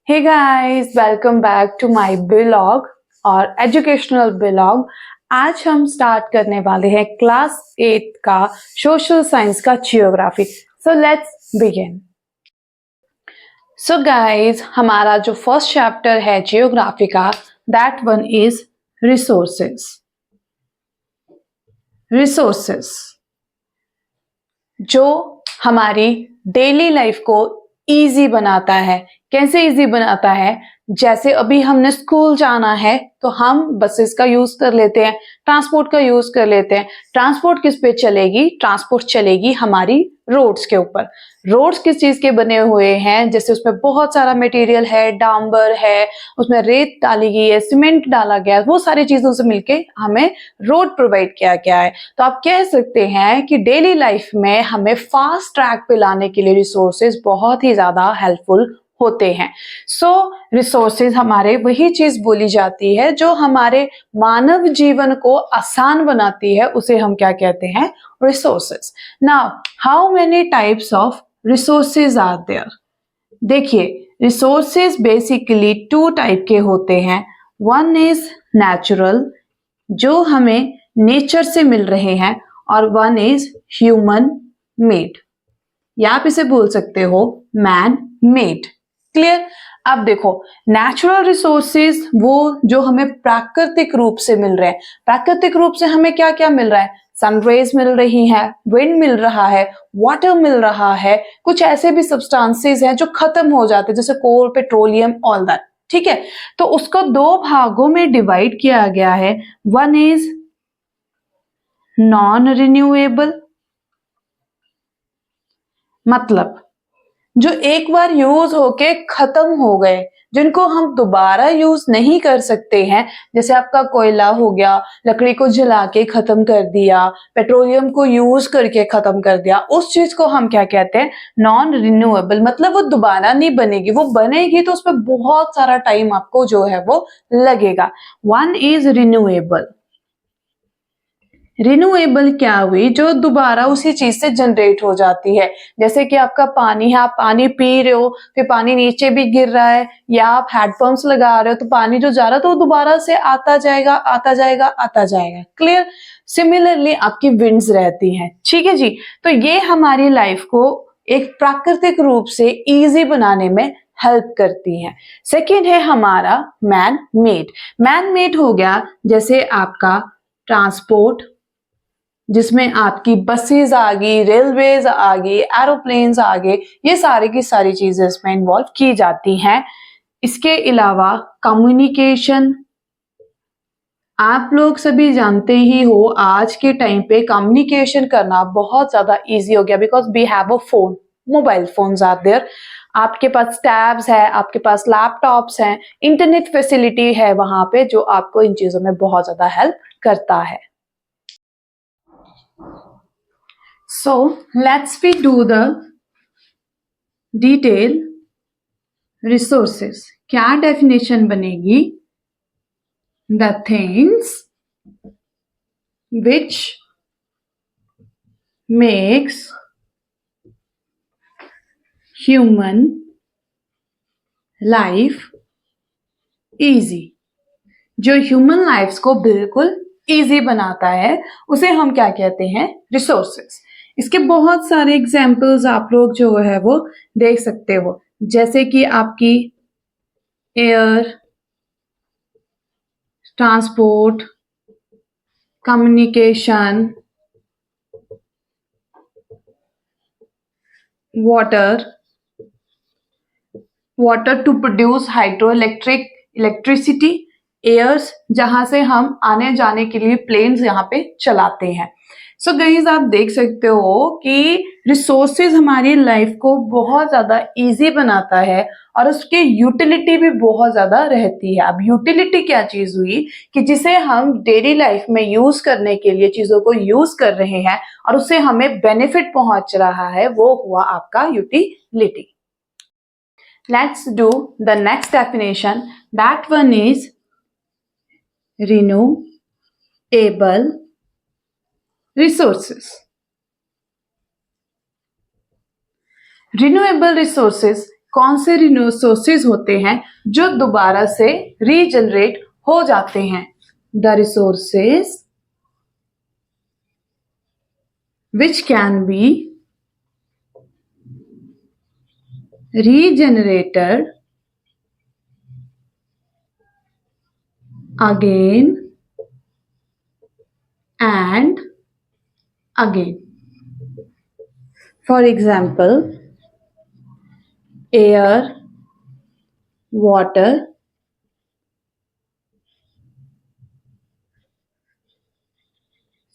Hey guys, welcome back to my blog और educational blog. आज हम स्टार्ट करने वाले हैं क्लास 8 का सोशल साइंस का geography. So let's begin. So guys, हमारा जो फर्स्ट चैप्टर है जियोग्राफी का, that one is resources. Resources जो हमारी डेली लाइफ को इजी बनाता है। कैसे इजी बनाता है? जैसे अभी हमने स्कूल जाना है तो हम बसेस का यूज कर लेते हैं, ट्रांसपोर्ट का यूज कर लेते हैं। ट्रांसपोर्ट किस पे चलेगी? ट्रांसपोर्ट चलेगी हमारी रोड्स के ऊपर। रोड्स किस चीज के बने हुए हैं? जैसे उसमें बहुत सारा मटेरियल है, डांबर है, उसमें रेत डाली गई है, सीमेंट डाला गया है, वो सारी चीजों से मिलके हमें रोड प्रोवाइड किया गया है। तो आप कह सकते हैं कि डेली लाइफ में हमें फास्ट ट्रैक पे लाने के लिए रिसोर्सेज बहुत ही ज्यादा हेल्पफुल होते हैं। सो रिसोर्सेज हमारे वही चीज बोली जाती है जो हमारे मानव जीवन को आसान बनाती है, उसे हम क्या कहते हैं? Resources. Now how many types of resources are there? देखिए, रिसोर्सेज बेसिकली टू टाइप के होते हैं। वन इज नेचुरल, जो हमें नेचर से मिल रहे हैं, और वन इज ह्यूमन मेड, या आप इसे बोल सकते हो मैन मेड। क्लियर? अब देखो, नेचुरल रिसोर्सेज वो जो हमें प्राकृतिक रूप से मिल रहे हैं। प्राकृतिक रूप से हमें क्या क्या मिल रहा है? सनरेज मिल रही है, विंड मिल रहा है, वाटर मिल रहा है, कुछ ऐसे भी सब्सटेंसेस हैं जो खत्म हो जाते हैं जैसे कोल, पेट्रोलियम, ऑल दैट। ठीक है, तो उसको दो भागों में डिवाइड किया गया है। वन इज नॉन रिन्यूएबल, मतलब जो एक बार यूज होके खत्म हो गए, जिनको हम दोबारा यूज नहीं कर सकते हैं। जैसे आपका कोयला हो गया, लकड़ी को जला के खत्म कर दिया, पेट्रोलियम को यूज करके खत्म कर दिया, उस चीज को हम क्या कहते हैं? Non renewable. मतलब वो दोबारा नहीं बनेगी, वो बनेगी तो उसमें बहुत सारा टाइम आपको जो है वो लगेगा। One is renewable. रिन्यूएबल क्या हुई? जो दोबारा उसी चीज से जनरेट हो जाती है। जैसे कि आपका पानी है, आप पानी पी रहे हो, फिर पानी नीचे भी गिर रहा है, या आप हैंडपंप्स लगा रहे हो तो पानी जो जा रहा है तो वो दोबारा से आता जाएगा, आता जाएगा, आता जाएगा। क्लियर? सिमिलरली आपकी विंड्स रहती हैं। ठीक है जी, तो ये हमारी लाइफ को एक प्राकृतिक रूप से इजी बनाने में हेल्प करती है। सेकेंड है हमारा मैन मेड। मैन मेड हो गया जैसे आपका ट्रांसपोर्ट, जिसमें आपकी बसेस आ गई, रेलवेज आ गई, एरोप्लेन्स आ गए, ये सारी की सारी चीजें इसमें इन्वॉल्व की जाती हैं। इसके अलावा कम्युनिकेशन, आप लोग सभी जानते ही हो आज के टाइम पे कम्युनिकेशन करना बहुत ज्यादा इजी हो गया, because we have a phone, mobile phones are there. आपके पास टैब्स है, आपके पास लैपटॉप्स हैं, इंटरनेट फैसिलिटी है वहां पे, जो आपको इन चीजों में बहुत ज्यादा हेल्प करता है। So let's we do the detail resources. क्या definition बनेगी? The things which makes human life easy. जो ह्यूमन लाइफ्स को बिल्कुल इजी बनाता है उसे हम क्या कहते हैं? रिसोर्सेस। इसके बहुत सारे एग्जाम्पल्स आप लोग जो है वो देख सकते हो, जैसे कि आपकी air, transport, communication, water to produce hydro electricity, airs जहां से हम आने जाने के लिए प्लेन्स यहाँ पे चलाते हैं। सो गाइस, आप देख सकते हो कि रिसोर्सेज हमारी लाइफ को बहुत ज्यादा इजी बनाता है और उसकी यूटिलिटी भी बहुत ज्यादा रहती है। अब यूटिलिटी क्या चीज हुई कि जिसे हम डेली लाइफ में यूज करने के लिए चीजों को यूज कर रहे हैं और उससे हमें बेनिफिट पहुंच रहा है, वो हुआ आपका utility. Let's do the next definition. That one is renewable resources. Renewable resources कौन से रिसोर्सेज होते हैं जो दोबारा से रीजनरेट हो जाते हैं? The resources which can be regenerated again and again. For example, air, water,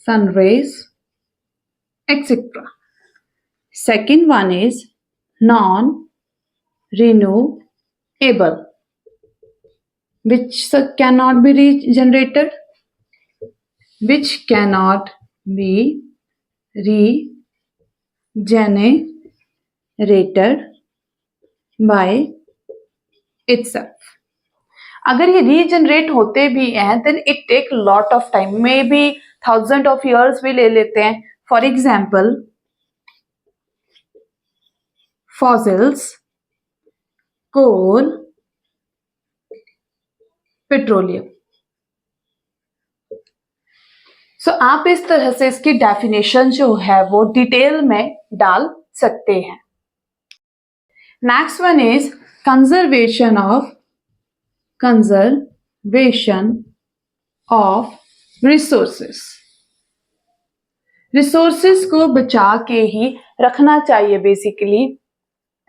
sun rays, etc. Second one is non-renewable, which cannot be regenerated, which cannot be regenerated by itself. अगर ये regenerate होते भी हैं then it take lot of time, maybe 1000 of years भी ले लेते हैं. For example fossils, coal, petroleum. So आप इस तरह से इसकी डेफिनेशन जो है वो डिटेल में डाल सकते हैं. Next one is conservation of resources. Resources को बचा के ही रखना चाहिए बेसिकली.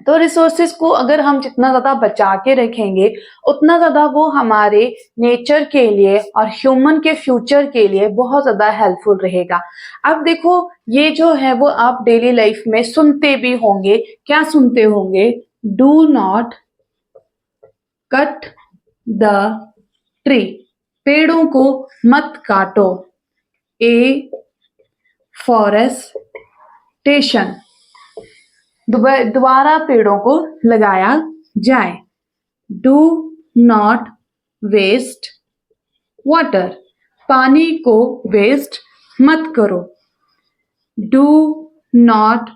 तो रिसोर्सेस को अगर हम जितना ज्यादा बचा के रखेंगे उतना ज्यादा वो हमारे नेचर के लिए और ह्यूमन के फ्यूचर के लिए बहुत ज्यादा हेल्पफुल रहेगा. अब देखो ये जो है वो आप डेली लाइफ में सुनते भी होंगे. क्या सुनते होंगे? Do not cut the tree. पेड़ों को मत काटो. ए फॉरेस्टेशन, दोबारा पेड़ों को लगाया जाए. Do not waste water. पानी को वेस्ट मत करो. डू नॉट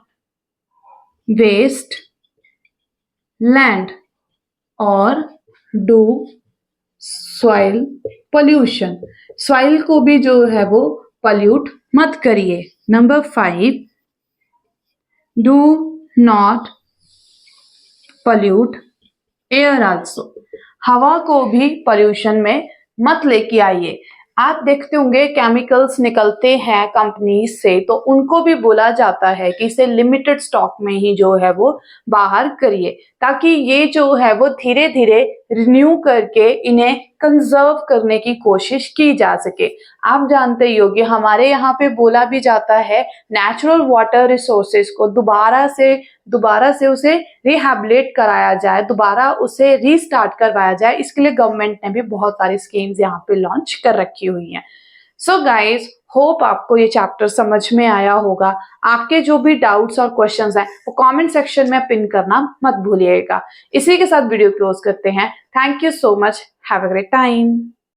वेस्ट लैंड और डू सॉइल पोल्यूशन. सॉइल को भी जो है वो पॉल्यूट मत करिए. Number 5, do not pollute air also. हवा को भी पोल्यूशन में मत लेके आइए. आप देखते होंगे केमिकल्स निकलते हैं कंपनी से तो उनको भी बोला जाता है कि इसे लिमिटेड स्टॉक में ही जो है वो बाहर करिए ताकि ये जो है वो धीरे धीरे रिन्यू करके इन्हें कंजर्व करने की कोशिश की जा सके. आप जानते ही होंगे हमारे यहाँ पे बोला भी जाता है नेचुरल वाटर रिसोर्सेज को दोबारा से उसे रिहैबिलिट कराया जाए, दोबारा उसे रीस्टार्ट करवाया जाए. इसके लिए गवर्नमेंट ने भी बहुत सारी स्कीम्स यहाँ पे लॉन्च कर रखी हुई हैं. सो गाइज होप आपको ये चैप्टर समझ में आया होगा. आपके जो भी डाउट्स और क्वेश्चंस हैं वो कमेंट सेक्शन में पिन करना मत भूलिएगा. इसी के साथ वीडियो क्लोज करते हैं. Thank you so much. Have a great time.